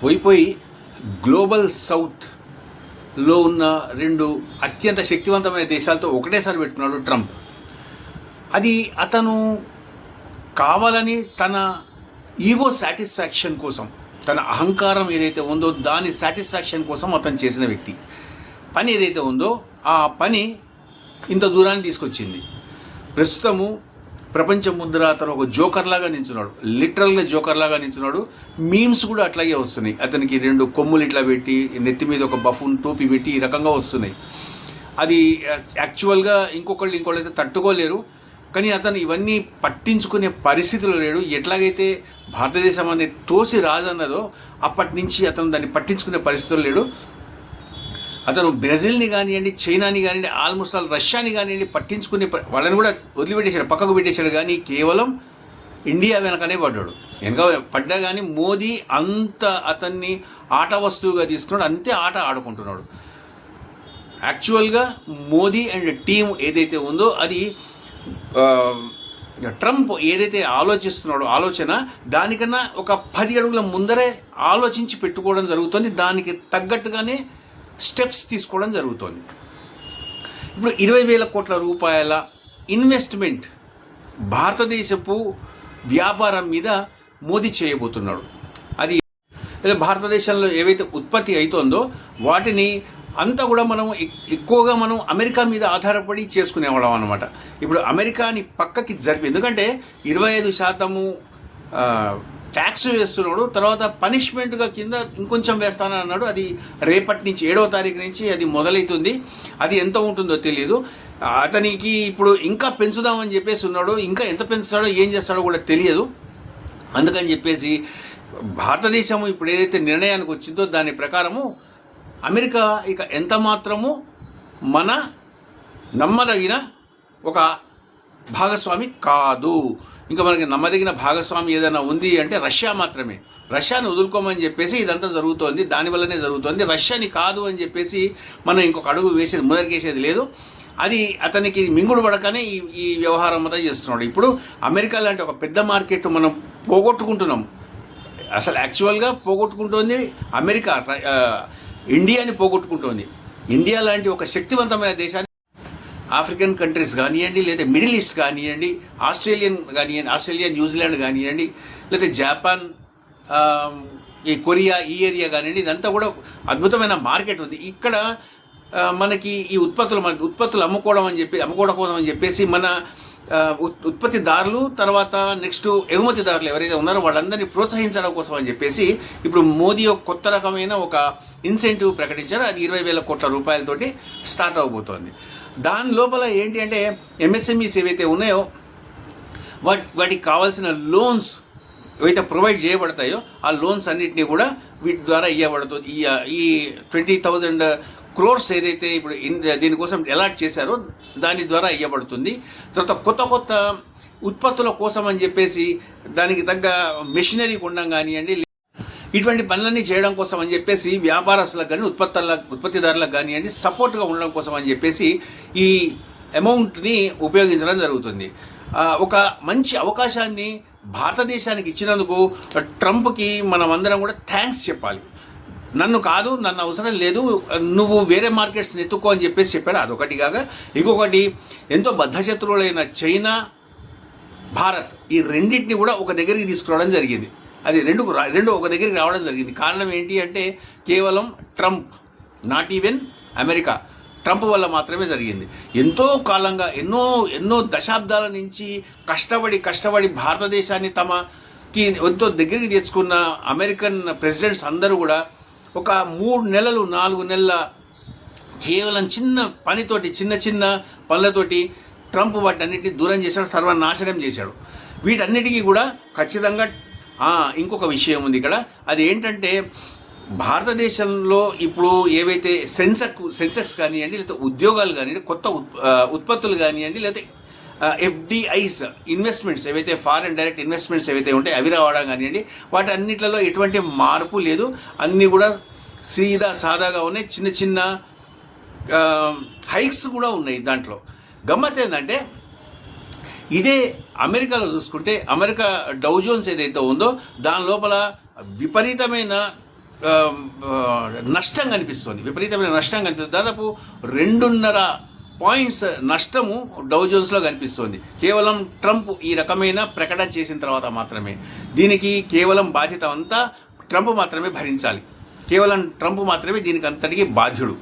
పోయి గ్లోబల్ సౌత్లో ఉన్న రెండు అత్యంత శక్తివంతమైన దేశాలతో ఒకటేసారి పెట్టుకున్నాడు ట్రంప్. అది అతను కావాలని తన ఈగో సాటిస్ఫాక్షన్ కోసం, తన అహంకారం ఏదైతే ఉందో దాని సాటిస్ఫాక్షన్ కోసం అతను చేసిన వ్యక్తి. పని ఏదైతే ఉందో ఆ పని ఇంత దూరాన్ని తీసుకొచ్చింది. ప్రస్తుతము ప్రపంచం ముందర అతను ఒక జోకర్లాగా నించున్నాడు, లిటరల్గా జోకర్లాగా నించున్నాడు. మీమ్స్ కూడా అట్లాగే వస్తున్నాయి. అతనికి రెండు కొమ్ములు ఇట్లా పెట్టి, నెత్తి మీద ఒక బఫూన్ టోపీ పెట్టి ఈ రకంగా వస్తున్నాయి. అది యాక్చువల్గా ఇంకొకళ్ళు అయితే తట్టుకోలేరు. కానీ అతను ఇవన్నీ పట్టించుకునే పరిస్థితులు లేడు. ఎట్లాగైతే భారతదేశం అనేది తోసి రాజన్నదో అప్పటి నుంచి అతను దాన్ని పట్టించుకునే పరిస్థితులు లేడు. అతను బ్రెజిల్ని కానివ్వండి, చైనాని కానివ్వండి, ఆల్మోస్ట్ ఆల్ రష్యాని కానివ్వండి పట్టించుకునే వాళ్ళని కూడా వదిలిపెట్టేశాడు, పక్కకు పెట్టేశాడు. కానీ కేవలం ఇండియా వెనకనే పడ్డాడు. వెనక పడ్డా కానీ మోదీ అంత అతన్ని ఆట వస్తువుగా తీసుకున్నాడు, అంతే ఆట ఆడుకుంటున్నాడు. యాక్చువల్గా మోదీ అండ్ టీం ఏదైతే ఉందో అది ట్రంప్ ఏదైతే ఆలోచిస్తున్నాడో ఆలోచన దానికన్నా ఒక 10 అడుగుల ముందరే ఆలోచించి పెట్టుకోవడం జరుగుతుంది. దానికి తగ్గట్టుగానే స్టెప్స్ తీసుకోవడం జరుగుతుంది. ఇప్పుడు 20,000 కోట్ల రూపాయల ఇన్వెస్ట్మెంట్ భారతదేశపు వ్యాపారం మీద మోదీ చేయబోతున్నాడు. అది భారతదేశంలో ఏవైతే ఉత్పత్తి అవుతుందో వాటిని అంతా కూడా మనం ఎక్కువగా అమెరికా మీద ఆధారపడి చేసుకునేవాళ్ళం అనమాట. ఇప్పుడు అమెరికాని పక్కకి జరిపి, ఎందుకంటే 25% ట్యాక్స్ వేస్తున్నాడు, తర్వాత పనిష్మెంట్గా కింద ఇంకొంచెం వేస్తానని అన్నాడు. అది రేపటి నుంచి 7వ తారీఖు నుంచి అది మొదలవుతుంది. అది ఎంత ఉంటుందో తెలియదు. అతనికి ఇప్పుడు ఇంకా పెంచుదామని చెప్పేసి ఉన్నాడు. ఇంకా ఎంత పెంచుతాడో ఏం చేస్తాడో కూడా తెలియదు. అందుకని చెప్పేసి భారతదేశం ఇప్పుడు ఏదైతే నిర్ణయానికి వచ్చిందో దాని ప్రకారము అమెరికా ఇక ఎంత మాత్రము మన నమ్మదగిన ఒక భాగస్వామి కాదు. ఇంకా మనకి నమ్మదగిన భాగస్వామి ఏదైనా ఉంది అంటే రష్యా మాత్రమే. రష్యాని వదులుకోమని చెప్పేసి ఇదంతా జరుగుతోంది, దానివల్లనే జరుగుతోంది. రష్యాని కాదు అని చెప్పేసి మనం ఇంకొక అడుగు ముందరికేసేది లేదు. అది అతనికి మింగుడు పడకనే ఈ వ్యవహారం అంతా చేస్తున్నాడు. ఇప్పుడు అమెరికా లాంటి ఒక పెద్ద మార్కెట్ మనం పోగొట్టుకుంటున్నాం. అసలు యాక్చువల్గా పోగొట్టుకుంటోంది అమెరికా, ఇండియాని పోగొట్టుకుంటోంది. ఇండియా లాంటి ఒక శక్తివంతమైన దేశాన్ని ఆఫ్రికన్ కంట్రీస్ కానివ్వండి, లేదా మిడిల్ ఈస్ట్ కానివ్వండి, ఆస్ట్రేలియా న్యూజిలాండ్ కానివ్వండి, లేదా జపాన్, ఈ కొరియా, ఈ ఏరియా కానివ్వండి, ఇదంతా కూడా అద్భుతమైన మార్కెట్ ఉంది. ఇక్కడ మనకి ఈ ఉత్పత్తులు అమ్ముకోవడం కోసం అని చెప్పేసి మన ఉత్పత్తిదారులు, తర్వాత నెక్స్ట్ ఎగుమతిదారులు ఎవరైతే ఉన్నారో వాళ్ళందరినీ ప్రోత్సహించడం కోసం అని చెప్పేసి ఇప్పుడు మోదీ ఒక కొత్త రకమైన ఒక ఇన్సెంటివ్ ప్రకటించారు. అది 20,000 కోట్ల రూపాయలతోటి స్టార్ట్ అవబోతోంది. దాని లోపల ఏంటి అంటే ఎంఎస్ఎంఈస్ ఏవైతే ఉన్నాయో వాటికి కావాల్సిన లోన్స్ ఏవైతే ప్రొవైడ్ చేయబడతాయో ఆ లోన్స్ అన్నింటినీ కూడా వీటి ద్వారా ఇవ్వబడుతుంది. ఈ 20,000 క్రోర్స్ ఏదైతే ఇప్పుడు దీనికోసం అలాట్ చేశారో దాని ద్వారా ఇవ్వబడుతుంది. తర్వాత కొత్త ఉత్పత్తుల కోసం అని చెప్పేసి దానికి తగ్గ మెషినరీ కొనడం కానివ్వండి, ఇటువంటి పనులన్నీ చేయడం కోసం అని చెప్పేసి వ్యాపారస్తులకు కానీ ఉత్పత్తిదారులకు కానివ్వండి సపోర్ట్గా ఉండడం కోసం అని చెప్పేసి ఈ అమౌంట్ని ఉపయోగించడం జరుగుతుంది. ఒక మంచి అవకాశాన్ని భారతదేశానికి ఇచ్చినందుకు ట్రంప్కి మనమందరం కూడా థ్యాంక్స్ చెప్పాలి. నన్ను అవసరం లేదు, నువ్వు వేరే మార్కెట్స్ని ఎత్తుకో అని చెప్పేసి చెప్పాడు. అదొకటి కాగా ఇంకొకటి ఎంతో బద్ధశత్రువులైన చైనా, భారత్ ఈ రెండింటిని కూడా ఒక దగ్గరికి తీసుకురావడం జరిగింది. అది రెండు ఒక దగ్గరికి రావడం జరిగింది. కారణం ఏంటి అంటే కేవలం Trump, not even America, Trump వల్ల మాత్రమే జరిగింది. ఎంతో కాలంగా ఎన్నో దశాబ్దాల నుంచి కష్టపడి భారతదేశాన్ని తమకి ఎంతో దగ్గరికి తెచ్చుకున్న అమెరికన్ ప్రెసిడెంట్స్ అందరూ కూడా ఒక 3 నెలలు 4 నెలల కేవలం చిన్న పనులతోటి ట్రంప్ వాటన్నిటిని దూరం చేశాడు, సర్వనాశనం చేశాడు. వీటన్నిటికీ కూడా ఖచ్చితంగా ఇంకొక విషయం ఉంది ఇక్కడ. అది ఏంటంటే భారతదేశంలో ఇప్పుడు ఏవైతే సెన్సెక్స్ కానివ్వండి, లేకపోతే ఉద్యోగాలు కానివ్వండి, కొత్త ఉత్పత్తులు కానివ్వండి, లేకపోతే ఎఫ్డిఐస్ ఇన్వెస్ట్మెంట్స్ ఏవైతే ఫారెన్ డైరెక్ట్ ఇన్వెస్ట్మెంట్స్ ఏవైతే ఉంటాయి అవి రావడం కానివ్వండి, వాటి అన్నిట్లలో ఎటువంటి మార్పు లేదు. అన్నీ కూడా సాదాగా ఉన్నాయి. చిన్న హైక్స్ కూడా ఉన్నాయి. దాంట్లో గమ్మత్ ఏంటంటే ఇదే అమెరికాలో చూసుకుంటే అమెరికా డౌ జోన్స్ ఏదైతే ఉందో దాని లోపల విపరీతమైన నష్టం కనిపిస్తుంది, విపరీతమైన నష్టం కనిపిస్తుంది. దాదాపు 2.5 పాయింట్స్ నష్టము డౌ జోన్స్లో కనిపిస్తుంది, కేవలం ట్రంప్ ఈ రకమైన ప్రకటన చేసిన తర్వాత మాత్రమే. దీనికి కేవలం బాధ్యత అంతా ట్రంప్ మాత్రమే భరించాలి, కేవలం ట్రంప్ మాత్రమే దీనికి అంతటికీ బాధ్యుడు.